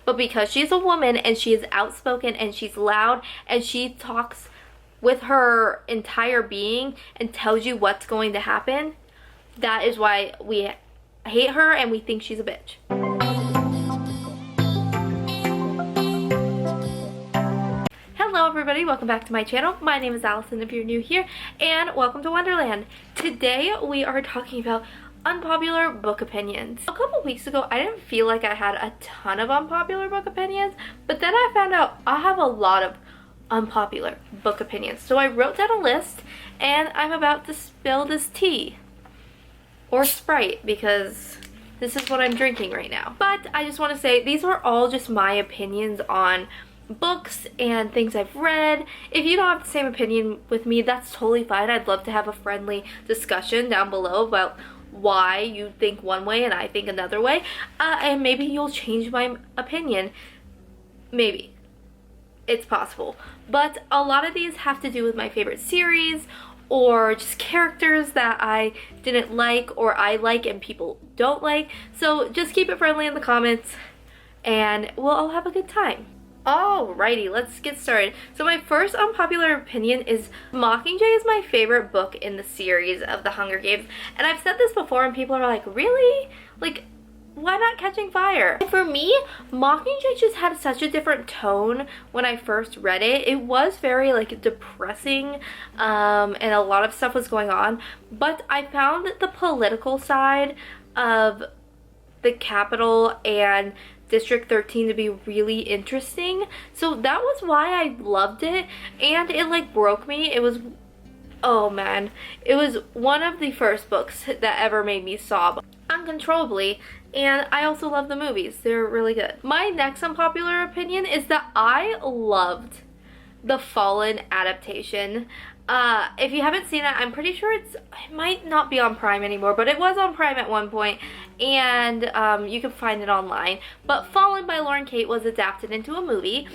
but because she's a woman and she is outspoken and she's loud and she talks with her entire being and tells you what's going to happen, that is why we hate her and we think she's a bitch. Hello everybody, welcome back to my channel. My name is Allison if you're new here, and welcome to Wonderland. Today we are talking about unpopular book opinions. A couple weeks ago I didn't feel like I had a ton of unpopular book opinions, but then I found out I have a lot of unpopular book opinions. So I wrote down a list and I'm about to spill this tea. Or Sprite, because this is what I'm drinking right now. But I just want to say these are all just my opinions on books and things I've read. If you don't have the same opinion with me, that's totally fine. I'd love to have a friendly discussion down below about why you think one way and I think another way. And maybe you'll change my opinion. Maybe. It's possible. But a lot of these have to do with my favorite series or just characters that I didn't like or I like and people don't like. So just keep it friendly in the comments and we'll all have a good time. Alrighty, let's get started. So my first unpopular opinion is Mockingjay is my favorite book in the series of the Hunger Games. And I've said this before and people are like, really? Like, why not Catching Fire? For me, Mockingjay just had such a different tone when I first read it. It was very like depressing and a lot of stuff was going on, but I found the political side of the Capitol and District 13 to be really interesting. So that was why I loved it, and it like broke me. It was, oh man, it was one of the first books that ever made me sob uncontrollably. And I also love the movies. They're really good. My next unpopular opinion is that I loved the Fallen adaptation. If you haven't seen it, I'm pretty sure it might not be on Prime anymore, but it was on Prime at one point, and you can find it online. But Fallen by Lauren Kate was adapted into a movie,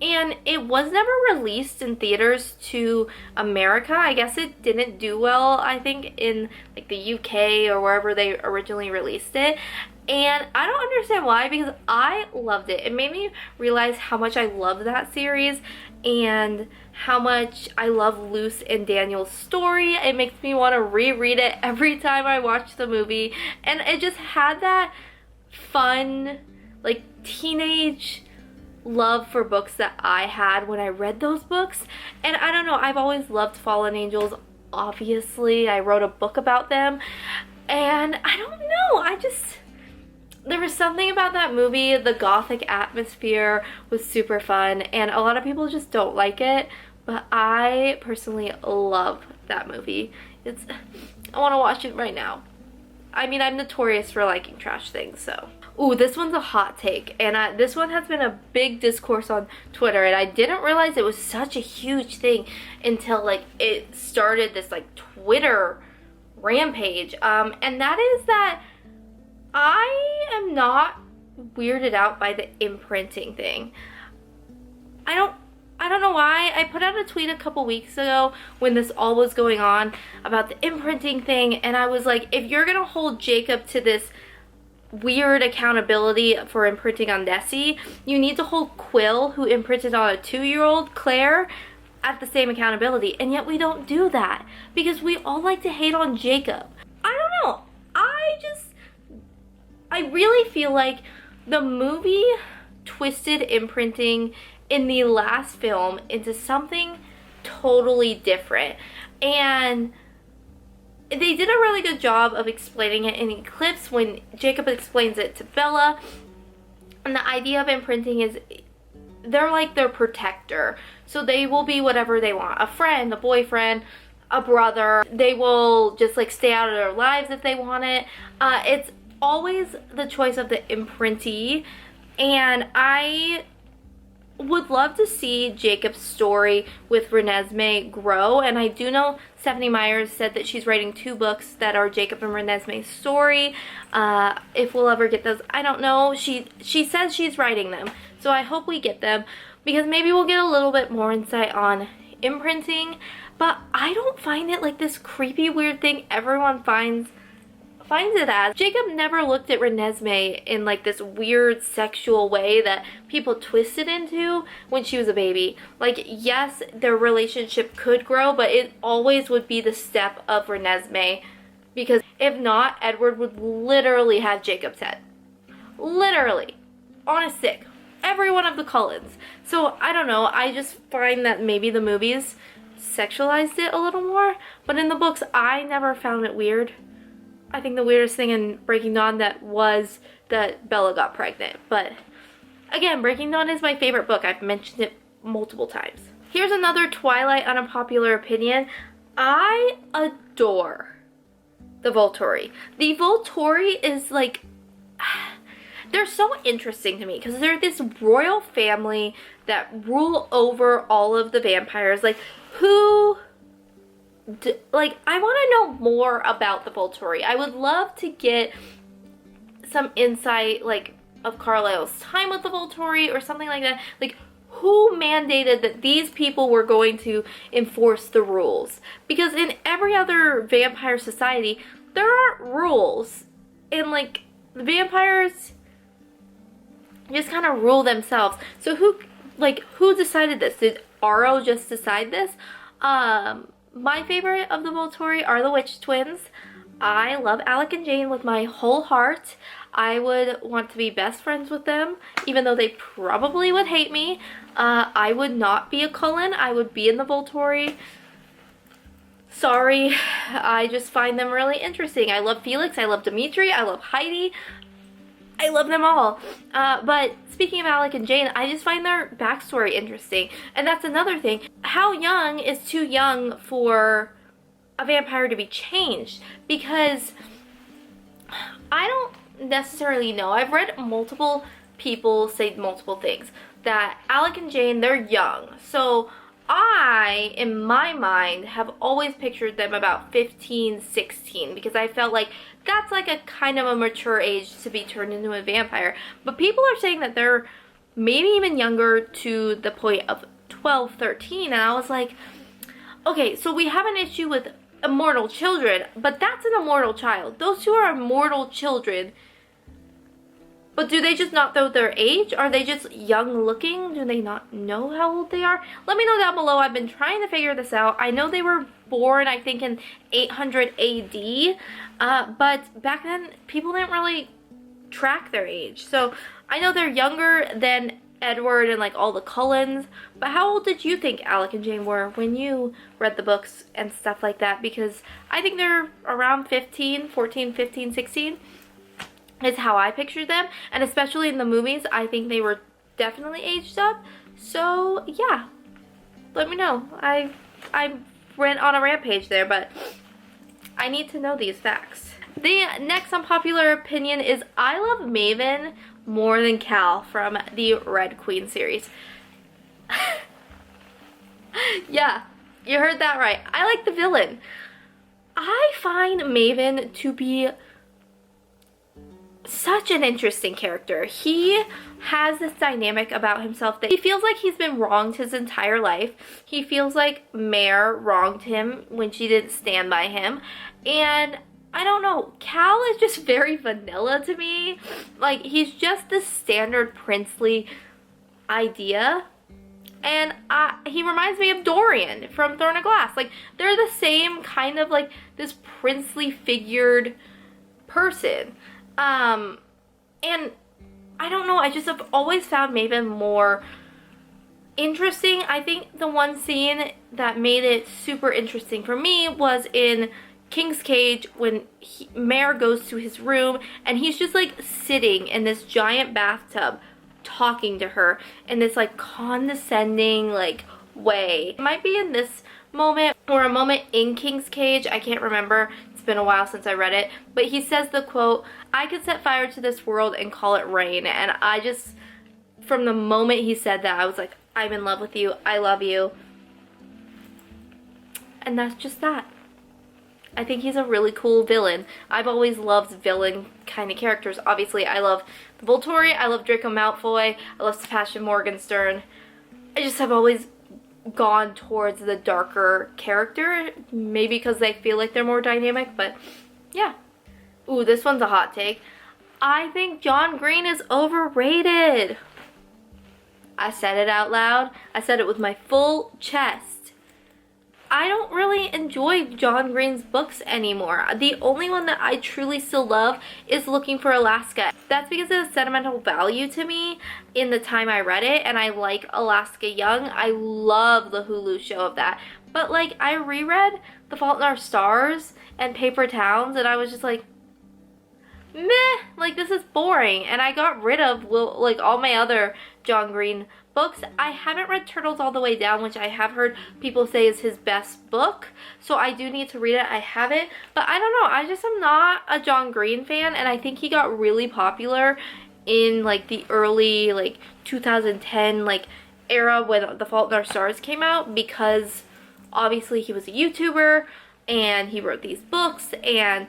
and it was never released in theaters to America. I guess it didn't do well, I think, in like the UK or wherever they originally released it. And I don't understand why, because I loved it. It made me realize how much I love that series and how much I love Luce and Daniel's story. It makes me want to reread it every time I watch the movie. And it just had that fun, like, teenage love for books that I had when I read those books. And I don't know, I've always loved Fallen Angels. Obviously, I wrote a book about them. And I don't know, there was something about that movie. The gothic atmosphere was super fun, and a lot of people just don't like it, but I personally love that movie. I want to watch it right now. I mean, I'm notorious for liking trash things, so. Ooh, this one's a hot take, and this one has been a big discourse on Twitter, and I didn't realize it was such a huge thing until, like, it started this, like, Twitter rampage, and that is that I am not weirded out by the imprinting thing. I don't know why. I put out a tweet a couple weeks ago when this all was going on about the imprinting thing, and I was like, if you're gonna hold Jacob to this weird accountability for imprinting on Nessie, you need to hold Quill, who imprinted on a 2-year-old, Claire, at the same accountability. And yet we don't do that because we all like to hate on Jacob. I don't know. I really feel like the movie twisted imprinting in the last film into something totally different. And they did a really good job of explaining it in Eclipse when Jacob explains it to Bella. And the idea of imprinting is they're like their protector. So they will be whatever they want. A friend, a boyfriend, a brother. They will just like stay out of their lives if they want it. It's always the choice of the imprintee, and I would love to see Jacob's story with Renesmee grow. And I do know Stephenie Meyers said that she's writing 2 books that are Jacob and Renesmee's story. If we'll ever get those, I don't know. She says she's writing them, so I hope we get them, because maybe we'll get a little bit more insight on imprinting. But I don't find it like this creepy weird thing everyone finds finds it as. Jacob never looked at Renesmee in like this weird sexual way that people twisted into when she was a baby. Like, yes, their relationship could grow, but it always would be the step of Renesmee, because if not, Edward would literally have Jacob's head. Literally. On a stick. Every one of the Cullens. So, I don't know, I just find that maybe the movies sexualized it a little more, but in the books, I never found it weird. I think the weirdest thing in Breaking Dawn was that Bella got pregnant. But again, Breaking Dawn is my favorite book. I've mentioned it multiple times. Here's another Twilight unpopular opinion. I adore the Volturi. The Volturi is like, they're so interesting to me because they're this royal family that rule over all of the vampires. Like, I want to know more about the Volturi. I would love to get some insight, like, of Carlisle's time with the Volturi or something like that. Like, who mandated that these people were going to enforce the rules? Because in every other vampire society, there aren't rules. And, like, the vampires just kind of rule themselves. So who decided this? Did Aro just decide this? My favorite of the Volturi are the Witch Twins. I love Alec and Jane with my whole heart. I would want to be best friends with them, even though they probably would hate me. I would not be a Cullen. I would be in the Volturi. Sorry, I just find them really interesting. I love Felix. I love Dimitri. I love Heidi. I love them all. But speaking of Alec and Jane, I just find their backstory interesting. And that's another thing. How young is too young for a vampire to be changed? Because I don't necessarily know. I've read multiple people say multiple things. That Alec and Jane, they're young. So I, in my mind, have always pictured them about 15, 16, because I felt like that's like a kind of a mature age to be turned into a vampire. But people are saying that they're maybe even younger, to the point of 12, 13, and I was like, okay, so we have an issue with immortal children, but that's an immortal child. Those two are immortal children. But do they just not know their age? Are they just young looking? Do they not know how old they are? Let me know down below. I've been trying to figure this out. I know they were born, I think, in 800 AD. But back then, people didn't really track their age. So I know they're younger than Edward and like all the Cullens. But how old did you think Alec and Jane were when you read the books and stuff like that? Because I think they're around 15, 14, 15, 16. Is how I pictured them, and especially in the movies, I think they were definitely aged up. So yeah, let me know. I went on a rampage there, but I need to know these facts. The next unpopular opinion is I love Maven more than Cal from the Red Queen series. Yeah, you heard that right. I like the villain. I find Maven to be such an interesting character. He has this dynamic about himself that he feels like he's been wronged his entire life. He feels like Mare wronged him when she didn't stand by him. And I don't know, Cal is just very vanilla to me. Like, he's just the standard princely idea. And he reminds me of Dorian from Throne of Glass. Like, they're the same kind of like this princely figured person. And I don't know, I just have always found Maven more interesting. I think the one scene that made it super interesting for me was in King's Cage when Mare goes to his room and he's just like sitting in this giant bathtub talking to her in this like condescending like way. It might be in this moment or a moment in King's Cage, I can't remember. It's been a while since I read it, but he says the quote, "I could set fire to this world and call it rain." And I just, from the moment he said that, I was like, I'm in love with you, I love you. And that's just that. I think he's a really cool villain. I've always loved villain kind of characters. Obviously, I love the Volturi, I love Draco Malfoy, I love Sebastian Morgenstern. I just have always gone towards the darker character, maybe because they feel like they're more dynamic, but yeah. Ooh, this one's a hot take. I think John Green is overrated. I said it out loud. I said it with my full chest. I don't really enjoy John Green's books anymore. The only one that I truly still love is Looking for Alaska. That's because it has sentimental value to me in the time I read it, and I like Alaska Young. I love the Hulu show of that. But like, I reread The Fault in Our Stars and Paper Towns, and I was just like, meh, like this is boring. And I got rid of like all my other John Green books. I haven't read Turtles All the Way Down, which I have heard people say is his best book, so I do need to read it. I haven't, but I don't know, I just am not a John Green fan, and I think he got really popular in like the early like 2010 like era when The Fault in Our Stars came out, because obviously he was a YouTuber and he wrote these books and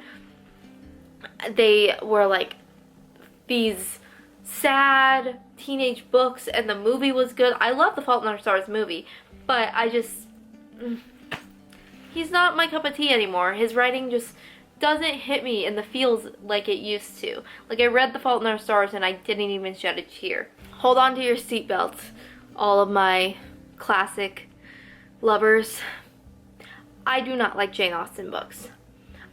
they were like these sad teenage books, and the movie was good. I love The Fault in Our Stars movie, but I just, he's not my cup of tea anymore. His writing just doesn't hit me in the feels like it used to. Like, I read The Fault in Our Stars and I didn't even shed a tear. Hold on to your seatbelts, all of my classic lovers. I do not like Jane Austen books.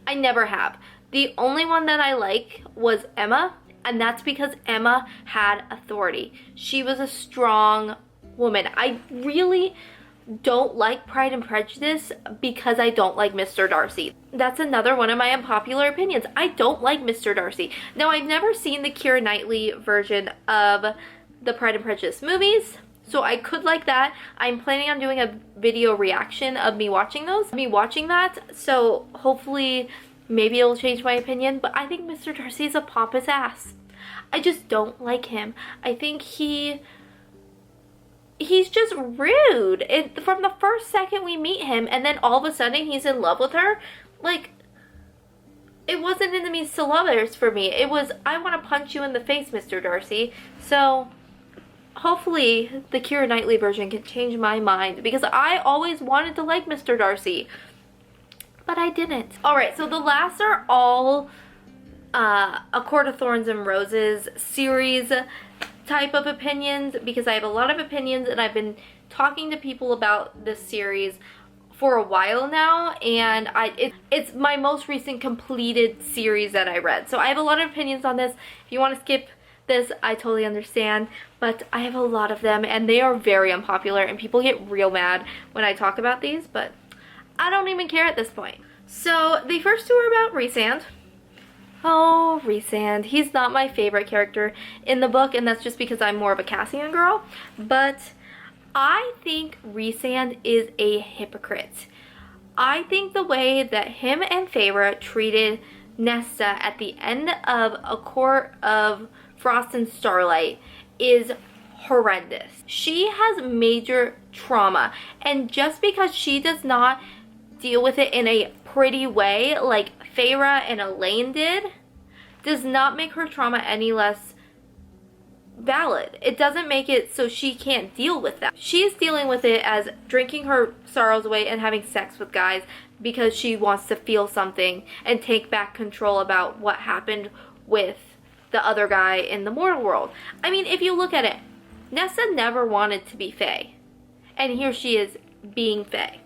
I never have. The only one that I like was Emma, and that's because Emma had authority. She was a strong woman. I really don't like Pride and Prejudice because I don't like Mr. Darcy. That's another one of my unpopular opinions. I don't like Mr. Darcy. Now, I've never seen the Keira Knightley version of the Pride and Prejudice movies, so I could like that. I'm planning on doing a video reaction of me watching that, so hopefully maybe it'll change my opinion, but I think Mr. Darcy is a pompous ass. I just don't like him. I think he's just rude. From the first second we meet him, and then all of a sudden he's in love with her. Like, it wasn't enemies to lovers for me. It was, I want to punch you in the face, Mr. Darcy. So hopefully the Keira Knightley version can change my mind, because I always wanted to like Mr. Darcy, but I didn't. Alright, so the last are all A Court of Thorns and Roses series type of opinions, because I have a lot of opinions and I've been talking to people about this series for a while now, and it's my most recent completed series that I read. So I have a lot of opinions on this. If you want to skip this, I totally understand, but I have a lot of them and they are very unpopular and people get real mad when I talk about these, but I don't even care at this point. So the first two are about Rhysand. Oh, Rhysand. He's not my favorite character in the book, and that's just because I'm more of a Cassian girl, but I think Rhysand is a hypocrite. I think the way that him and Feyre treated Nesta at the end of A Court of Frost and Starlight is horrendous. She has major trauma, and just because she does not deal with it in a pretty way like Feyre and Elaine did, does not make her trauma any less valid. It doesn't make it so she can't deal with that. She's dealing with it as drinking her sorrows away and having sex with guys because she wants to feel something and take back control about what happened with the other guy in the mortal world. I mean, if you look at it, Nesta never wanted to be Fae, and here she is being Fae.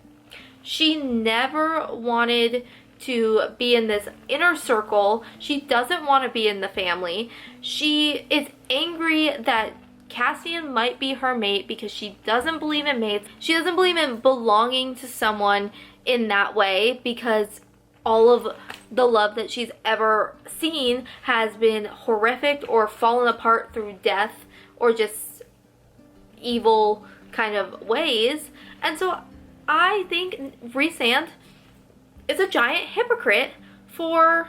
She never wanted to be in this inner circle. She doesn't want to be in the family. She is angry that Cassian might be her mate because she doesn't believe in mates. She doesn't believe in belonging to someone in that way because all of the love that she's ever seen has been horrific or fallen apart through death or just evil kind of ways. And so I think Rhysand is a giant hypocrite for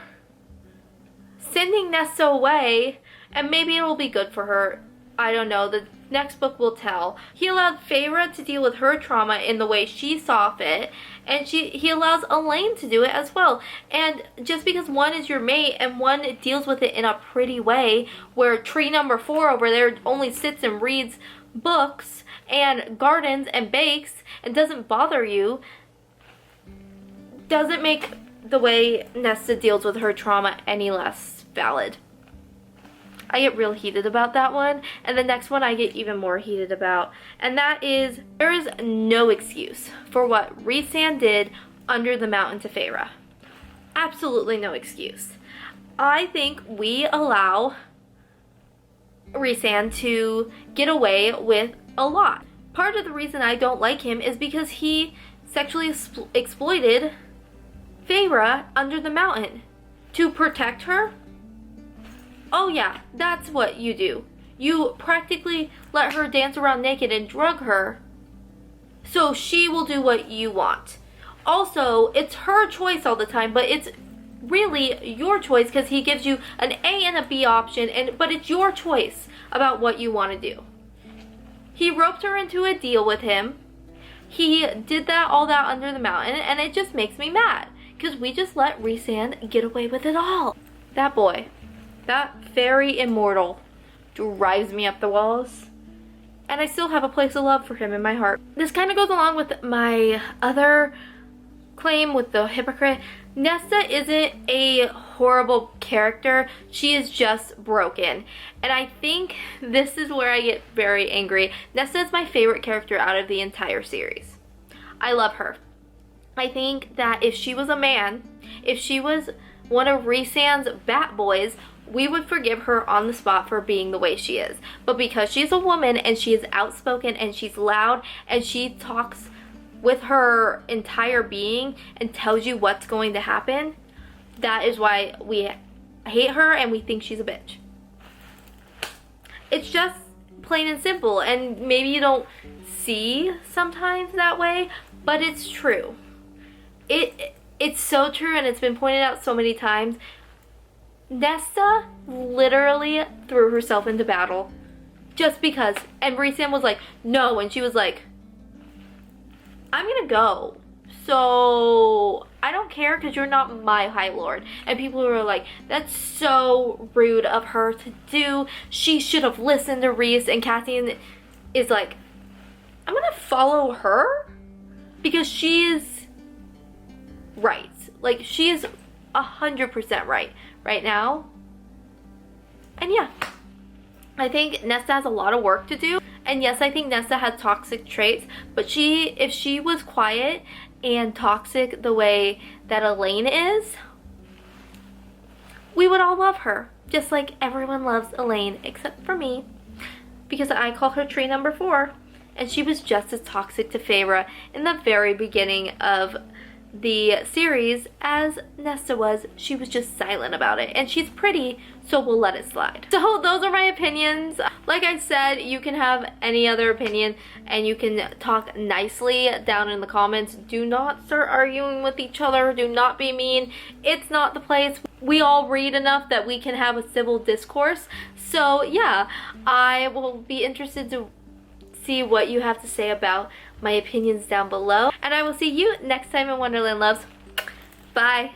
sending Nesta away, and maybe it'll be good for her. I don't know. The next book will tell. He allowed Feyre to deal with her trauma in the way she saw fit, and he allows Elaine to do it as well. And just because one is your mate and one deals with it in a pretty way, where tree number 4 over there only sits and reads books and gardens and bakes and doesn't bother you, doesn't make the way Nesta deals with her trauma any less valid. I get real heated about that one, and the next one I get even more heated about, and that is there is no excuse for what Rhysand did under the mountain to Feyre. Absolutely no excuse. I think we allow Rhysand to get away with a lot. Part of the reason I don't like him is because he sexually exploited Feyre under the mountain to protect her. Oh yeah, that's what you do. You practically let her dance around naked and drug her so she will do what you want. Also, it's her choice all the time, but it's really your choice because he gives you an A and a B option, but it's your choice about what you want to do. He roped her into a deal with him. He did all that under the mountain, and it just makes me mad because we just let Rhysand get away with it all. That boy, that fairy immortal, drives me up the walls, and I still have a place of love for him in my heart. This kind of goes along with my other claim with the hypocrite. Nesta isn't a horrible character, she is just broken, and I think this is where I get very angry. Nesta is my favorite character out of the entire series. I love her. I think that if she was a man, if she was one of Rhysand's bat boys, we would forgive her on the spot for being the way she is. But because she's a woman and she is outspoken and she's loud and she talks with her entire being and tells you what's going to happen, that is why we hate her and we think she's a bitch. It's just plain and simple, and maybe you don't see sometimes that way, but it's true. It's so true, and it's been pointed out so many times. Nesta literally threw herself into battle just because, and Rhysand was like, no, and she was like, I'm gonna go, so I don't care because you're not my High Lord. And people were like, that's so rude of her to do, she should have listened to Rhys. And Cassian is like, I'm gonna follow her because she is right. Like, she is 100% right now. And yeah, I think Nesta has a lot of work to do. And yes, I think Nesta has toxic traits, but if she was quiet and toxic the way that Elaine is, we would all love her. Just like everyone loves Elaine, except for me, because I call her tree number 4. And she was just as toxic to Feyre in the very beginning of the series as Nesta was. She was just silent about it, and she's pretty, so we'll let it slide. So those are my opinions. Like I said, you can have any other opinion and you can talk nicely down in the comments. Do not start arguing with each other. Do not be mean. It's not the place. We all read enough that we can have a civil discourse. So yeah, I will be interested to see what you have to say about my opinions down below, and I will see you next time in Wonderland Loves. Bye.